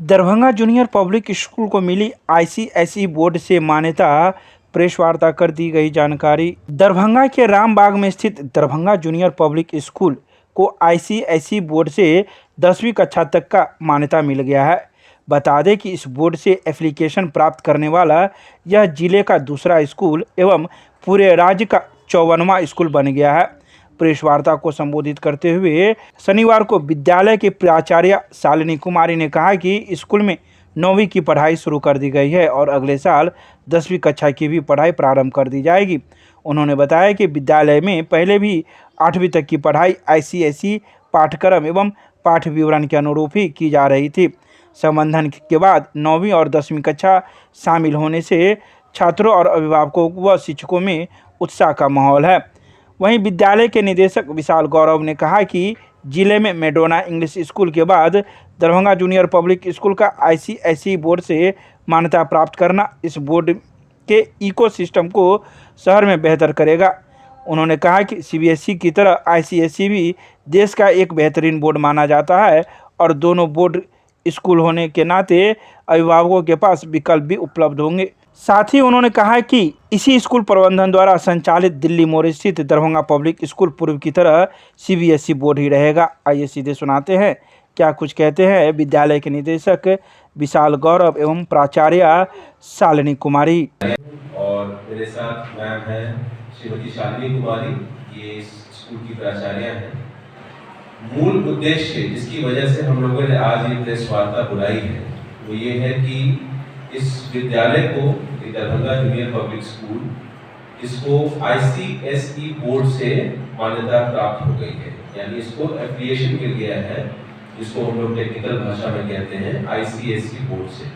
Darbhanga junior public school को मिली ICSE board से मान्यता। प्रेस वार्ता कर दी गई जानकारी। दरभंगा के रामबाग में स्थित दरभंगा जूनियर पब्लिक स्कूल को आईसीएसई बोर्ड से 10वीं कक्षा तक का मान्यता मिल गया है। बता दें कि इस बोर्ड से एप्लीकेशन प्राप्त करने वाला यह जिले का दूसरा स्कूल एवं पूरे राज्य का 54वां स्कूल बन गया है। प्रेस वार्ता को संबोधित करते हुए शनिवार को विद्यालय के प्राचार्य शालिनी कुमारी ने कहा कि स्कूल में 9वीं की पढ़ाई शुरू कर दी गई है और अगले साल 10वीं कक्षा की भी पढ़ाई प्रारंभ कर दी जाएगी। उन्होंने बताया कि विद्यालय में पहले भी 8वीं तक की पढ़ाई आईसीएसई पाठ्यक्रम एवं पाठ्य विवरण के अनुरूप ही की जा रही थी। संबंधन के बाद 9वीं और 10वीं कक्षा शामिल होने से छात्रों और अभिभावकों व शिक्षकों में उत्साह का माहौल है। वहीं विद्यालय के निदेशक विशाल गौरव ने कहा कि जिले में मैडोना इंग्लिश स्कूल के बाद दरभंगा जूनियर पब्लिक स्कूल का आईसीएसई बोर्ड से मान्यता प्राप्त करना इस बोर्ड के इकोसिस्टम को शहर में बेहतर करेगा। उन्होंने कहा कि सीबीएसई की तरह आईसीएसई भी देश का एक बेहतरीन बोर्ड माना जाता है और दोनों बोर्ड स्कूल होने के नाते अभिभावकों के पास विकल्प भी उपलब्ध होंगे। साथ ही उन्होंने कहा कि इसी स्कूल प्रबंधन द्वारा संचालित दिल्ली मोड़ स्थित दरभंगा पब्लिक स्कूल पूर्व की तरह सीबीएसई बोर्ड ही रहेगा। आइए सीधे सुनाते हैं क्या कुछ कहते हैं विद्यालय के निदेशक विशाल गौरव एवं प्राचार्य शालिनी कुमारी। और मेरे साथ मैम हैं श्रीमती शालिनी कुमारी, ये स्कूल की प्राचार्य हैं। मूल उद्देश्य जिसकी वजह से हम लोगों ने आज ये प्रेस वार्ता बुलाई है वो ये है कि इस विद्यालय को दरभंगा जूनियर पब्लिक स्कूल इसको आईसीएसई बोर्ड से मान्यता प्राप्त हो गई है, यानी इसको एफिलिएशन मिल गया है, जिसको हम लोग टेक्निकल भाषा में कहते हैं आईसीएसई बोर्ड से।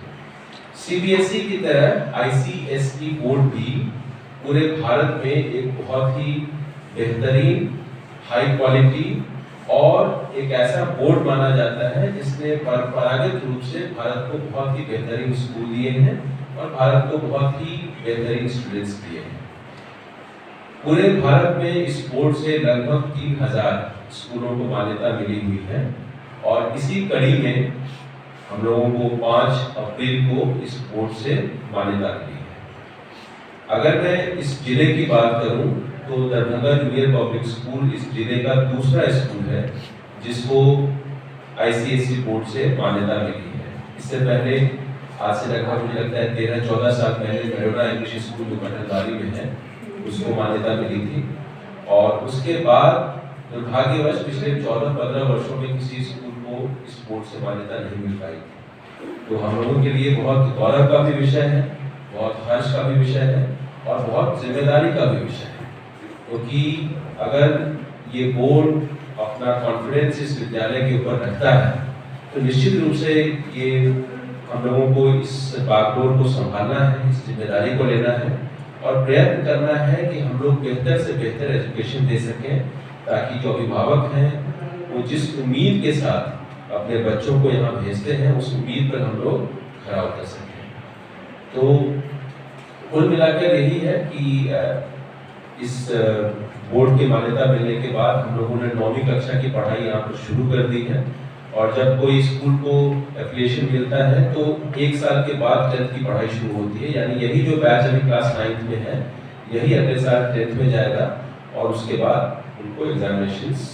सीबीएसई की तरह आईसीएसई बोर्ड भी पूरे भारत में एक बहुत ही बेहतरीन हाई क्वालिटी और एक ऐसा बोर्ड माना जाता है जिसने परंपरागत रूप से भारत को बहुत ही बेहतरीन स्कूल दिए हैं और भारत को बहुत ही बेहतरीन स्टूडेंट्स दिए हैं। पूरे भारत में इस बोर्ड से लगभग 3000 स्कूलों को मान्यता मिली हुई है और इसी कड़ी में हम लोगों को 5 अप्रैल को इस बोर्ड से मान्यता मिली है। अगर मैं इस जिले की बात करूं तो दरभंगा जूनियर पब्लिक स्कूल इस जिले का दूसरा स्कूल है जिसको आईसीएसई बोर्ड से मान्यता मिली है। इससे पहले आज से लगभग मुझे लगता है 13-14 साल पहले मैडोना इंग्लिश स्कूल जो कटलवारी में है उसको मान्यता मिली थी और उसके बाद दुर्भाग्यवश पिछले 14-15 वर्षों में किसी स्कूल को इस बोर्ड से मान्यता नहीं मिल पाई थी। तो हम लोगों के लिए बहुत गौरव का भी विषय है, बहुत हर्ष का भी विषय है और बहुत जिम्मेदारी का भी विषय है, क्योंकि अगर ये बोर्ड अपना कॉन्फिडेंस इस विद्यालय के ऊपर रखता है तो निश्चित रूप से ये हम लोगों को इस बागडोर को संभालना है, इस जिम्मेदारी को लेना है और प्रयत्न करना है कि हम लोग बेहतर से बेहतर एजुकेशन दे सकें, ताकि जो अभिभावक हैं वो जिस उम्मीद के साथ अपने बच्चों को यहाँ भेजते हैं उस उम्मीद पर हम लोग खरा उतर सकें। तो कुल मिलाकर यही है कि इस बोर्ड की मान्यता मिलने के बाद हम लोगों ने 9वीं कक्षा की पढ़ाई यहाँ पर शुरू कर दी है और जब कोई स्कूल को एफिलिएशन मिलता है तो 1 साल के बाद 10th की पढ़ाई शुरू होती है, यानी यही जो बैच अभी क्लास 9th में है यही अगले साल 10th में जाएगा और उसके बाद उनको एग्जामिनेशंस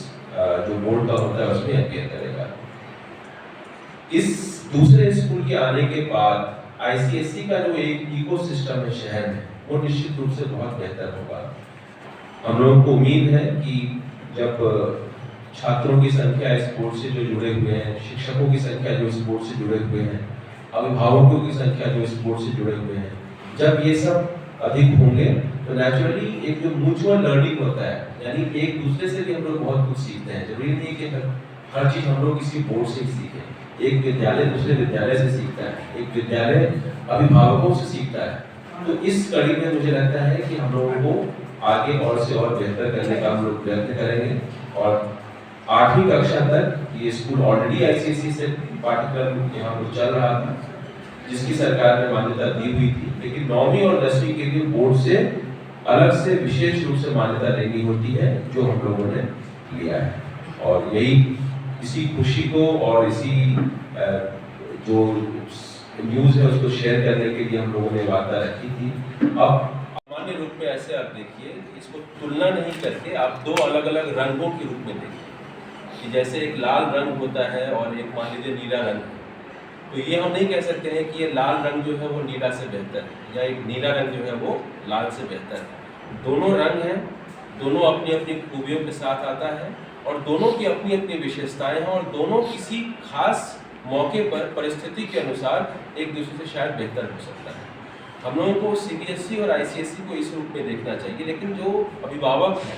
जो बोर्ड का होता है उसमें अपीयर करेगा। इस दूसरे स्कूल के आने के बाद आईसीएसई का जो एक इकोसिस्टम है शहर में वो निश्चित रूप से बहुत बेहतर होगा। हम लोगों को उम्मीद है कि जब छात्रों की संख्या इस बोर्ड से जो जुड़े हुए हैं, शिक्षकों की संख्या जो इस बोर्ड से जुड़े हुए हैं, अभिभावकों की संख्या जो इस बोर्ड से जुड़े हुए हैं, जब ये सब अधिक होंगे तो नेचुरली एक जो म्यूचुअल लर्निंग होता है, यानी एक दूसरे से भी हम लोग बहुत कुछ सीखते हैं। जरूरी नहीं कि हर चीज़ हम लोग किसी बोर्ड से सीखें। एक विद्यालय दूसरे विद्यालय से सीखता है, एक विद्यालय अभिभावकों से सीखता है। तो इस कड़ी में मुझे लगता है कि हम लोगों को आगे और से और बेहतर करने का हम लोग प्रयत्न करेंगे और 8वीं कक्षा तक ये स्कूल ऑलरेडी आईसीएसई से पाठ्यक्रम यहाँ पर चल रहा था जिसकी सरकार ने मान्यता दी हुई थी, लेकिन 9वीं और 10वीं के लिए बोर्ड से अलग से विशेष रूप से मान्यता लेनी होती है जो हम लोगों ने लिया है। और यही इसी खुशी को और इसी जो न्यूज़ है उसको शेयर करने के लिए हम लोगों ने वार्ता रखी थी। अब सामान्य रूप में ऐसे आप देखिए, इसको तुलना नहीं करके आप दो अलग अलग रंगों के रूप में देखिए कि जैसे एक लाल रंग होता है और एक मान लीजिए नीला रंग है। तो ये हम नहीं कह सकते हैं कि ये लाल रंग जो है वो नीला से बेहतर है या एक नीला रंग जो है वो लाल से बेहतर है। दोनों रंग हैं, दोनों अपनी अपनी खूबियों के साथ आता है और दोनों की अपनी अपनी विशेषताएं हैं और दोनों किसी खास मौके पर परिस्थिति के अनुसार एक दूसरे से शायद बेहतर हो सकता है। हम लोगों को सीबीएसई और आईसीएसई को इस रूप में देखना चाहिए, लेकिन जो अभिभावक हैं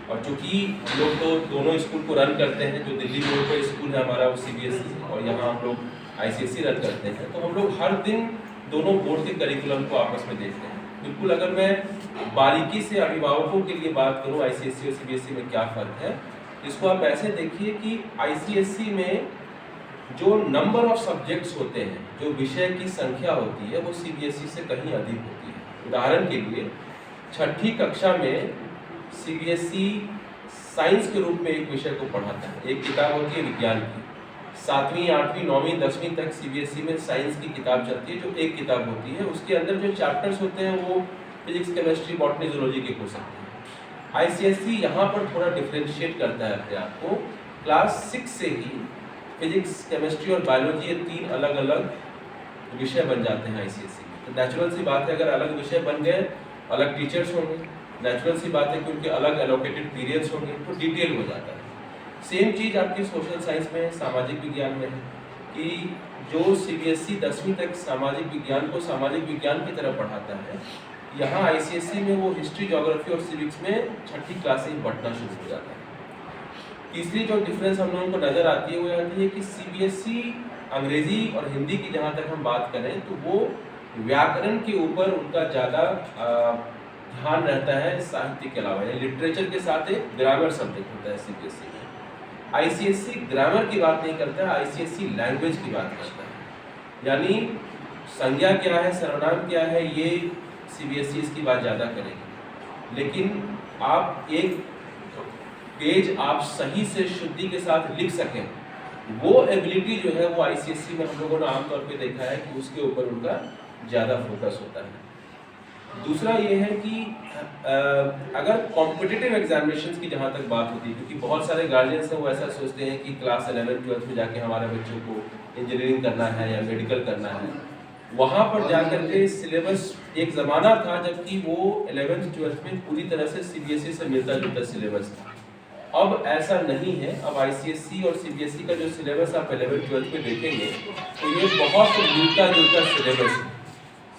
और चूँकि हम लोग तो दोनों स्कूल को रन करते हैं, जो दिल्ली बोर्ड का स्कूल है हमारा वो सीबीएसई और यहाँ हम लोग आईसीएसई रन करते हैं, तो हम लोग हर दिन दोनों बोर्ड के करिकुलम को आपस में देखते हैं। बिल्कुल अगर मैं बारीकी से अभिभावकों के लिए बात करूँ आईसीएसई और सीबीएसई में क्या फ़र्क है, इसको आप ऐसे देखिए कि आईसीएसई में जो नंबर ऑफ सब्जेक्ट्स होते हैं, जो विषय की संख्या होती है, वो सीबीएसई से कहीं अधिक होती है। उदाहरण के लिए छठी कक्षा में सीबीएसई साइंस के रूप में एक विषय को पढ़ाता है, एक किताब होती है विज्ञान की। 7वीं 8वीं 9वीं 10वीं तक सीबीएसई में साइंस की किताब चलती है, जो एक किताब होती है। उसके अंदर जो चैप्टर्स होते हैं वो फिजिक्स, केमिस्ट्री, बॉटनी, जूलॉजी के हो सकते हैं। आईसीएसई यहाँ पर थोड़ा डिफ्रेंशिएट करता है अपने आप को। क्लास 6 से ही फिजिक्स, केमिस्ट्री और बायोलॉजी ये 3 अलग अलग विषय बन जाते हैं आईसीएसई में। तो नेचुरल सी बात है, अगर अलग विषय बन गए, अलग टीचर्स होंगे, नेचुरल सी बात है कि उनके अलग एलोकेटेड पीरियड्स होंगे, तो डिटेल हो जाता है। सेम चीज़ आपकी सोशल साइंस में, सामाजिक विज्ञान में है कि जो सीबीएसई 10वीं तक सामाजिक विज्ञान को सामाजिक विज्ञान की तरह पढ़ाता है, यहाँ आईसीएसई में वो हिस्ट्री, ज्योग्राफी और सिविक्स में छठी क्लास से ही बढ़ना शुरू हो जाता है। तीसरी जो डिफरेंस हम लोगों को नज़र आती है वो आती है कि सीबीएसई अंग्रेजी और हिंदी की जहाँ तक हम बात करें तो वो व्याकरण के ऊपर उनका ज़्यादा ध्यान रहता है साहित्य के अलावा, यानी लिटरेचर के साथ एक ग्रामर सब्जेक्ट होता है सीबीएसई में। आईसीएसई ग्रामर की बात नहीं करता है, आईसीएसई लैंग्वेज की बात करता है। यानी संज्ञा क्या है, सर्वनाम क्या है, ये सीबीएसई इसकी बात ज़्यादा करेगी, लेकिन आप एक पेज आप सही से शुद्धि के साथ लिख सकें, वो एबिलिटी जो है वो आईसीएसई में हम लोगों ने आमतौर पे देखा है कि उसके ऊपर उनका ज़्यादा फोकस होता है। दूसरा ये है कि अगर कॉम्पिटिटिव एग्जामिनेशंस की जहाँ तक बात होती है, क्योंकि बहुत सारे गार्जियंस हैं वो ऐसा सोचते हैं कि क्लास 11th-12th में जाके हमारे बच्चों को इंजीनियरिंग करना है या मेडिकल करना है, वहाँ पर जाकर के सिलेबस, एक ज़माना था जबकि वो 11th-12th में पूरी तरह से सीबीएसई से मिलता जुलता सिलेबस था। अब ऐसा नहीं है। अब आईसीएसई और सीबीएसई का जो सिलेबस आप 11th-12th में देखेंगे तो ये बहुत मिलता जुलता सिलेबस है,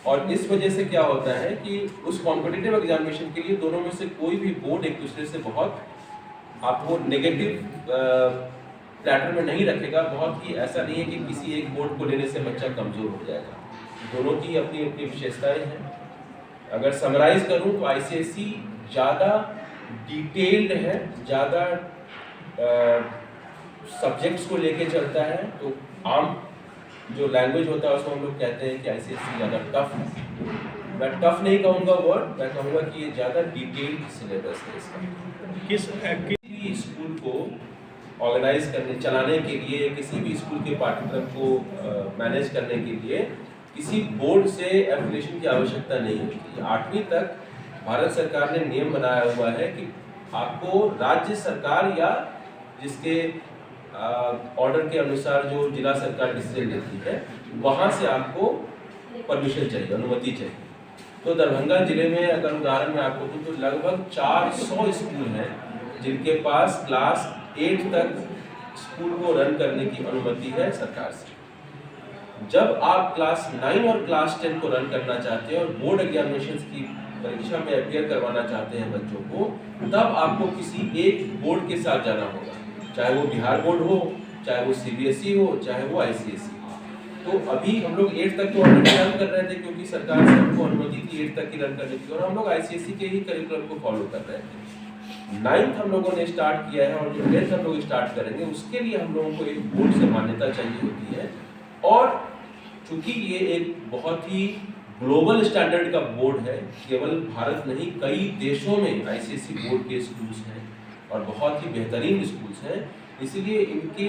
और इस वजह से क्या होता है कि उस कॉम्पिटिटिव एग्जामिनेशन के लिए दोनों में से कोई भी बोर्ड एक दूसरे से बहुत आपको नेगेटिव प्लेटर में नहीं रखेगा। बहुत ही ऐसा नहीं है कि किसी एक बोर्ड को लेने से बच्चा कमज़ोर हो जाएगा, दोनों की अपनी अपनी विशेषताएं हैं। अगर समराइज करूं तो आईसीएसई ज़्यादा डिटेल्ड है, ज़्यादा सब्जेक्ट्स को लेके चलता है, तो आम जो लैंग्वेज होता है उसको हम लोग कहते हैं कि आईसीएसई ज़्यादा टफ है। मैं टफ नहीं कहूँगा वर्ड, मैं कहूँगा कि ये ज़्यादा डिटेल्ड सिलेबस है इसका। किसी भी स्कूल को ऑर्गेनाइज करने, चलाने के लिए, किसी भी स्कूल के पाठ्यक्रम को मैनेज करने के लिए किसी बोर्ड से एफिलिएशन की आवश्यकता नहीं होती। 8वीं तक भारत सरकार ने नियम बनाया हुआ है कि आपको राज्य सरकार या जिसके ऑर्डर के अनुसार जो जिला सरकार डिसीजन लेती है वहाँ से आपको परमिशन चाहिए, अनुमति चाहिए। तो दरभंगा जिले में अगर उदाहरण में आपको दूँ तो लगभग 400 स्कूल हैं जिनके पास क्लास 8 तक स्कूल को रन करने की अनुमति है सरकार से। जब आप क्लास 9 और क्लास 10 को रन करना चाहते हैं और बोर्ड एग्जामिनेशंस की परीक्षा में अपियर करवाना चाहते हैं बच्चों को, तब आपको किसी एक बोर्ड के साथ जाना होगा, चाहे वो बिहार बोर्ड हो, चाहे वो सीबीएसई हो, चाहे वो आईसीएसई। तो अभी हम लोग 8 तक तो ऑलरेडी रन कर रहे थे क्योंकि सरकार से हमको अनुमति थी 8 तक की रन करने की, और हम लोग आईसीएसई के ही करिकुलम को फॉलो कर रहे थे। 9th हम लोगों ने स्टार्ट किया है और जो 10th हम लोग स्टार्ट करेंगे उसके लिए हम लोगों को एक बोर्ड से मान्यता चाहिए होती है। और चूंकि ये एक बहुत ही ग्लोबल स्टैंडर्ड का बोर्ड है, केवल भारत नहीं कई देशों में आईसीएसई बोर्ड के स्कूल्स हैं और बहुत ही बेहतरीन स्कूल्स हैं, इसलिए इनके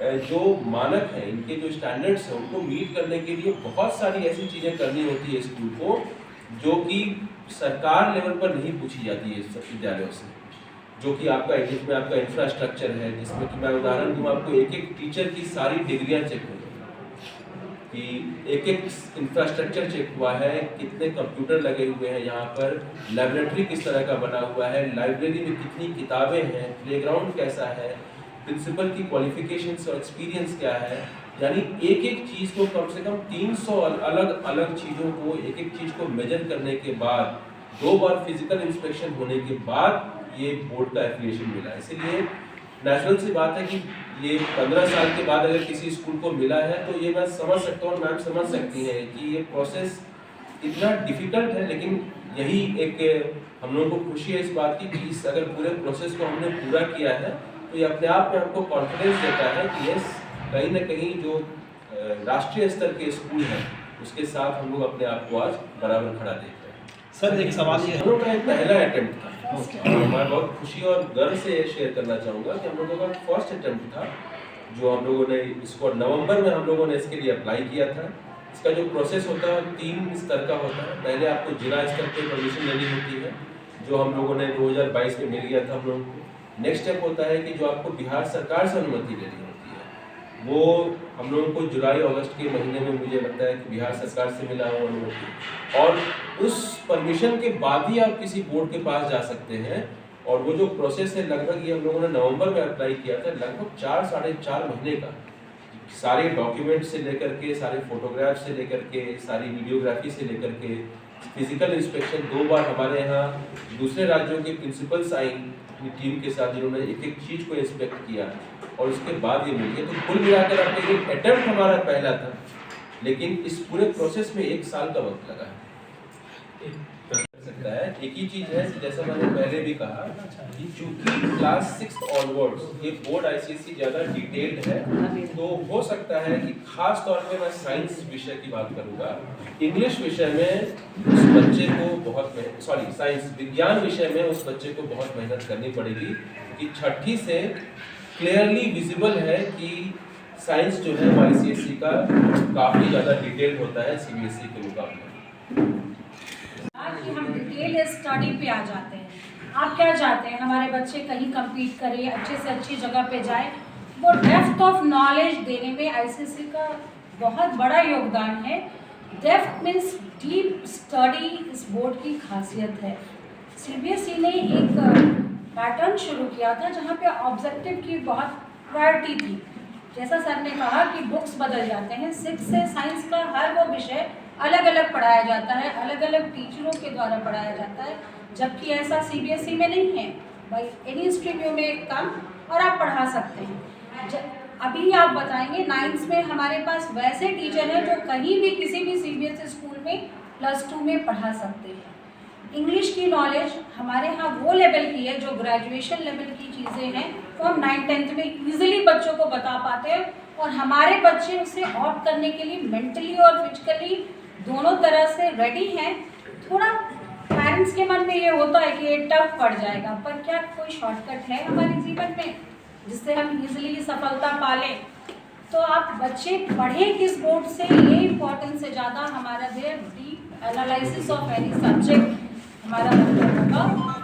जो मानक हैं, इनके जो स्टैंडर्ड्स हैं, उनको मीट करने के लिए बहुत सारी ऐसी चीज़ें करनी होती है स्कूल को, जो कि सरकार लेवल पर नहीं पूछी जाती है सब विद्यालयों से। जो कि आपका जिसमें आपका इंफ्रास्ट्रक्चर है, जिसमें कि मैं उदाहरण दूँ आपको, एक एक टीचर की सारी डिग्रियाँ चेक हो कि एक एक इंफ्रास्ट्रक्चर चेक हुआ है, कितने कंप्यूटर लगे हुए हैं यहाँ पर, लैबोरेटरी किस तरह का बना हुआ है, लाइब्रेरी में कितनी किताबें हैं, प्लेग्राउंड कैसा है, प्रिंसिपल की क्वालिफिकेशंस और एक्सपीरियंस क्या है। यानी एक एक चीज़ को कम से कम 300 अलग अलग चीज़ों को, एक एक चीज़ को मेजर करने के बाद, 2 बार फिजिकल इंस्पेक्शन होने के बाद ये बोर्ड का एफिलिएशन मिला। इसीलिए नेचुरल सी बात है कि ये 15 साल के बाद अगर किसी स्कूल को मिला है तो ये मैं समझ सकता हूँ, मैम समझ सकती हैं कि ये प्रोसेस इतना डिफिकल्ट है, लेकिन यही एक हम लोगों को खुशी है इस बात की कि इस अगर पूरे प्रोसेस को हमने पूरा किया है तो ये अपने आप में हमको कॉन्फिडेंस देता है कि यस, कहीं ना कहीं जो राष्ट्रीय स्तर के स्कूल हैं उसके साथ हम लोग अपने आप को आज बराबर खड़ा देखते हैं। सर एक सवाल ये हम लोग का एक पहला अटेम्प्ट था, और मैं बहुत खुशी और गर्व से शेयर करना चाहूँगा कि हम लोगों का फर्स्ट अटेम्प्ट था, जो हम लोगों ने इसको नवंबर में हम लोगों ने इसके लिए अप्लाई किया था। इसका जो प्रोसेस होता है 3 स्तर का होता है। पहले आपको जिला स्तर पे परमिशन लेनी होती है, जो हम लोगों ने 2022 में मिल गया था हम लोगों को। नेक्स्ट स्टेप होता है कि जो आपको बिहार सरकार से अनुमति लेनी होती है, वो हम लोगों को जुलाई अगस्त के महीने में मुझे लगता है कि बिहार सरकार से मिला हुआ अनुमति, और उस परमिशन के बाद ही आप किसी बोर्ड के पास जा सकते हैं। और वो जो प्रोसेस है लगभग, ये हम लोगों ने नवंबर में अप्लाई किया था, लगभग 4 साढ़े 4 महीने का, सारे डॉक्यूमेंट से लेकर के, सारे फोटोग्राफ से लेकर के, सारी वीडियोग्राफी से लेकर के, फिजिकल इंस्पेक्शन 2 बार हमारे यहाँ दूसरे राज्यों के प्रिंसिपल्स आई अपनी टीम के साथ, जिन्होंने एक एक चीज़ को इंस्पेक्ट किया और उसके बाद ये मिली है। तो कुल मिलाकर अपने एक अटेम्प्ट हमारा पहला था, लेकिन इस पूरे प्रोसेस में 1 साल का वक्त लगा है। सकता है एक ही चीज़ है, जैसा मैंने पहले भी कहा कि चूंकि क्लास 6 ऑनवर्ड्स ये बोर्ड आईसीएसई ज़्यादा डिटेल्ड है, तो हो सकता है कि खास तौर पे मैं साइंस विषय की बात करूँगा। इंग्लिश विषय में उस बच्चे को साइंस विज्ञान विषय में उस बच्चे को बहुत मेहनत करनी पड़ेगी, कि 6ठी से क्लियरली विजिबल है कि साइंस जो है आईसीएसई का काफ़ी ज़्यादा डिटेल्ड होता है सीबीएसई के मुकाबले। कि हम डिटेल स्टडी पे आ जाते हैं। आप क्या चाहते हैं, हमारे बच्चे कहीं compete करें, अच्छे से अच्छी जगह पे जाए। वो डेप्थ ऑफ नॉलेज देने में आईसीएसई का बहुत बड़ा योगदान है। डेप्थ मीन्स डीप स्टडी इस बोर्ड की खासियत है। सीबीएसई ने एक पैटर्न शुरू किया था जहाँ पे ऑब्जेक्टिव की बहुत प्रायोरिटी थी। जैसा सर ने कहा कि बुक्स बदल जाते हैं, 6 से साइंस का हर वो विषय अलग अलग पढ़ाया जाता है, अलग अलग टीचरों के द्वारा पढ़ाया जाता है, जबकि ऐसा सीबीएसई में नहीं है। भाई एनी स्ट्रीम में कम और आप पढ़ा सकते हैं। अभी आप बताएंगे 9th में हमारे पास वैसे टीचर हैं जो कहीं भी किसी भी सीबीएसई स्कूल में +2 में पढ़ा सकते हैं। इंग्लिश की नॉलेज हमारे यहाँ वो लेवल की है जो ग्रेजुएशन लेवल की चीज़ें हैं, तो हम 9th-10th में ईजिली बच्चों को बता पाते हैं, और हमारे बच्चे उसे ऑप्ट करने के लिए मेंटली और फिजिकली दोनों तरह से रेडी हैं। थोड़ा पेरेंट्स के मन में ये होता है कि ये टफ पड़ जाएगा, पर क्या कोई शॉर्टकट है हमारे जीवन में जिससे हम इजीली सफलता पा लें? तो आप बच्चे पढ़ें किस बोर्ड से, ये इम्पोर्टेंस से ज़्यादा हमारा deep analysis of any subject हमारा मतलब होगा।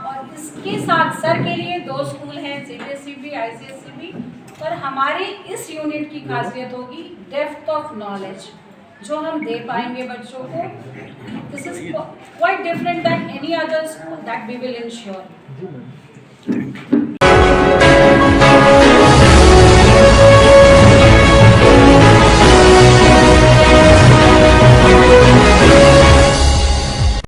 और इसके साथ सर के लिए 2 स्कूल हैं, सीबीएसई भी आईसीएसई भी, पर हमारे इस यूनिट की खासियत होगी डेप्थ ऑफ नॉलेज जो हम दे पाएंगे बच्चों को। This is quite different than any other school that we will ensure.